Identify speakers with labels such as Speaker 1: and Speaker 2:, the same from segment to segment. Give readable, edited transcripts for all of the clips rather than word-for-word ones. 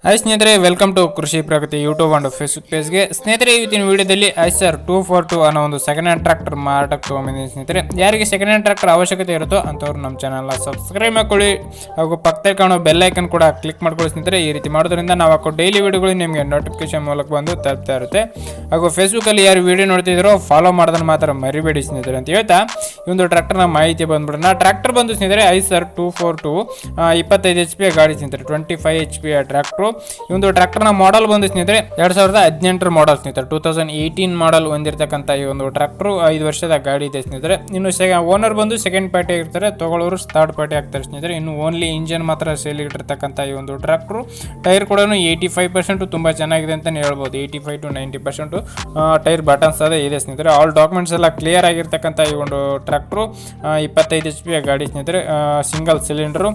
Speaker 1: Hi ಸ್ನೇಹಿತರೆ, welcome to ಕೃಷಿ ಪ್ರಗತಿ YouTube and Facebook ಪೇಜ್ಗೆ. ಸ್ನೇಹಿತರೆ, ಇವತ್ತಿನ ವಿಡಿಯೋದಲ್ಲಿ ಐಸರ್ 242 ಅನ್ನೋ ಒಂದು ಸೆಕೆಂಡ್ ಹ್ಯಾಂಡ್ ಟ್ರಾಕ್ಟರ್ ಮಾರಾಟಕ್ಕೆ ತೊಗೊಂಡಿದ್ದೀನಿ. ಸ್ನೇಹಿತರೆ, ಯಾರಿಗೆ ಸೆಕೆಂಡ್ ಹ್ಯಾಂಡ್ ಟ್ರಾಕ್ಟರ್ ಅವಶ್ಯಕತೆ ಇರುತ್ತೋ ಅಂಥವ್ರು ನಮ್ಮ ಚಾನಲ್ನ ಸಬ್ಸ್ಕ್ರೈಬ್ ಮಾಡ್ಕೊಳ್ಳಿ, ಹಾಗೂ ಪಕ್ಕದಲ್ಲಿ ಕಾಣೋ ಬೆಲ್ ಐಕನ್ ಕೂಡ ಕ್ಲಿಕ್ ಮಾಡ್ಕೊಳ್ಳಿ. ಸ್ನೇಹಿತರೆ, ಈ ರೀತಿ ಮಾಡೋದ್ರಿಂದ ನಾವು ಹಾಕೋ ಡೈಲಿ ವಿಡಿಯೋಗಳು ನಿಮಗೆ ನೋಟಿಫಿಕೇಶನ್ ಮೂಲಕ ಬಂದು ತಲುಪ್ತಾ ಇರುತ್ತೆ. ಹಾಗೂ ಫೇಸ್ಬುಕ್ಕಲ್ಲಿ ಯಾರು ವಿಡಿಯೋ ನೋಡ್ತಿದ್ದೀರೋ ಫಾಲೋ ಮಾಡೋದನ್ನು ಮಾತ್ರ ಮರಿಬೇಡಿ ಸ್ನೇಹಿತರೆ ಅಂತ ಹೇಳ್ತಾ ಈ ಒಂದು ಟ್ರಾಕ್ಟರ್ನ ಮಾಹಿತಿ ಬಂದ್ಬಿಡೋಣ. ಟ್ರಾಕ್ಟರ್ ಬಂದು ಸ್ನೇಹಿತರೆ ಐಸರ್ 242 25 HP ಗಾಡಿ ಸ್ನೇಹಿತರೆ, 25 HP ಟ್ರಾಕ್ಟರ್. ಈ ಒಂದು ಟ್ರಾಕ್ಟರ್ನ ಮಾಡೆಲ್ ಬಂದು ಸ್ನೇಹಿತರೆ 2018 ಮಾಡೆಲ್ ಸ್ನೇಹಿತರೆ, 2018 ಮಾಡೆಲ್ ಹೊಂದಿರತಕ್ಕಂಥ ಈ ಒಂದು ಟ್ರಾಕ್ಟರ್ 5 ವರ್ಷದ ಗಾಡಿ ಇದೆ ಸ್ನೇಹಿತರೆ. ಇನ್ನು ಓನರ್ ಬಂದು ಸೆಕೆಂಡ್ ಪಾರ್ಟಿ ಆಗಿರ್ತಾರೆ, ತಗೊಳ್ಳೋರು ಥರ್ಡ್ ಪಾರ್ಟಿ ಆಗ್ತಾರೆ ಸ್ನೇಹಿತರೆ. ಇನ್ನು ಓನ್ಲಿ ಇಂಜಿನ್ ಮಾತ್ರ ಸೇಲ್ ಇಟ್ಟಿರ್ತಕ್ಕಂಥ ಈ ಒಂದು ಟ್ರಾಕ್ಟರ್. ಟೈರ್ ಕೂಡ 85% ತುಂಬಾ ಚೆನ್ನಾಗಿದೆ ಅಂತಾನೆ ಹೇಳ್ಬೋದು. 85 to 90% ಟೈರ್ ಬಟನ್ಸ್ ಅದೇ ಇದೆ ಸ್ನೇಹಿತರೆ. ಆಲ್ ಡಾಕ್ಯುಮೆಂಟ್ಸ್ ಎಲ್ಲ ಕ್ಲಿಯರ್ ಆಗಿರ್ತಕ್ಕಂಥ ಈ ಒಂದು ಟ್ರಾಕ್ಟರ್ 25 HP ಗಾಡಿ ಸ್ನೇಹಿತರೆ. ಸಿಂಗಲ್ ಸಿಲಿಂಡರ್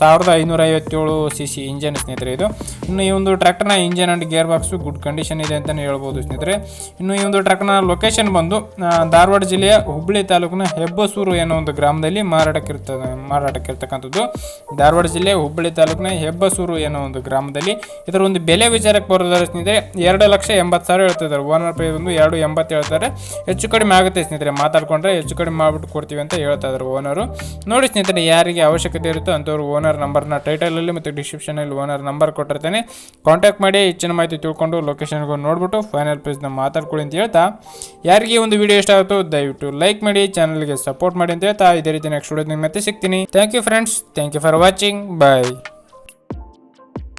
Speaker 1: 1557 cc ಇಂಜಿನ್ ಸ್ನೇಹಿತರೆ ಇದು. ಇನ್ನು ಈ ಒಂದು ಟ್ರ್ಯಾಕ್ಟರ್ನ engine and gear box good condition ಇದೆ ಅಂತಾನೆ ಹೇಳ್ಬೋದು ಸ್ನೇಹಿತರೆ. ಇನ್ನು ಈ ಒಂದು ಟ್ರ್ಯಾಕ್ಟರ್ನ ಲೊಕೇಶನ್ ಬಂದು ಧಾರವಾಡ ಜಿಲ್ಲೆಯ ಹುಬ್ಬಳ್ಳಿ ತಾಲೂಕಿನ ಹೆಬ್ಬಸೂರು ಅನ್ನೋ ಒಂದು ಗ್ರಾಮದಲ್ಲಿ ಮಾರಾಟಕ್ಕಿರ್ತಕ್ಕಂಥದ್ದು. ಧಾರವಾಡ ಜಿಲ್ಲೆ ಹುಬ್ಬಳ್ಳಿ ತಾಲೂಕಿನ ಹೆಬ್ಬಸೂರು ಅನ್ನೋ ಒಂದು ಗ್ರಾಮದಲ್ಲಿ. ಇದರ ಒಂದು ಬೆಲೆ ವಿಚಾರಕ್ಕೆ ಬರೋದಾದ್ರೆ ಸ್ನೇಹಿತರೆ 2,80,000 ಹೇಳ್ತಿದ್ದಾರೆ. ಓನರ್ ಪ್ರೈಸ್ ಒಂದು 2,80 ಹೇಳ್ತಾರೆ. ಹೆಚ್ಚು ಕಡಿಮೆ ಆಗುತ್ತೆ ಸ್ನೇಹಿತರೆ, ಮಾತಾಡ್ಕೊಂಡ್ರೆ ಹೆಚ್ಚು ಕಡಿಮೆ ಮಾಡ್ಬಿಟ್ಟು ಕೊಡ್ತೀವಿ ಅಂತ ಹೇಳ್ತಾ ಇದ್ದಾರೆ ಓನರು. ನೋಡಿ ಸ್ನೇಹಿತರೆ, ಯಾರಿಗೆ ಅವಶ್ಯಕತೆ ಇರುತ್ತೋ ಅಂಥವ್ರು ಓನರ್ ನಂಬರ್ನ ಟೈಟಲಲ್ಲಿ ಮತ್ತು ಡಿಸ್ಕ್ರಿಪ್ಷನಲ್ಲಿ ಓನರ್ ನಂಬರ್ ಕೊಟ್ಟಿರ್ತಾನೆ, ಕಾಂಟ್ಯಾಕ್ಟ್ ಮಾಡಿ ಹೆಚ್ಚಿನ ಮಾಹಿತಿ ತಿಳ್ಕೊಂಡು ಲೊಕೇಶನ್ಗೆ ನೋಡ್ಬಿಟ್ಟು ಫೈನಲ್ ಪ್ರೈಸ್ನ ಮಾತಾಡ್ಕೊಳ್ಳಿ ಅಂತ ಹೇಳ್ತಾ, ಯಾರಿಗೆ ಒಂದು ವಿಡಿಯೋ ಇಷ್ಟ ಆಗುತ್ತೋ ದಯವಿಟ್ಟು ಲೈಕ್ ಮಾಡಿ, ಚಾನಲ್ಗೆ ಸಪೋರ್ಟ್ ಮಾಡಿ ಅಂತ ಹೇಳ್ತಾ ಇದೇ ರೀತಿ ನೆಕ್ಸ್ಟ್ ವಿಡಿಯೋ ಮತ್ತೆ ಸಿಗ್ತೀನಿ. Thank you friends, thank you for watching, bye.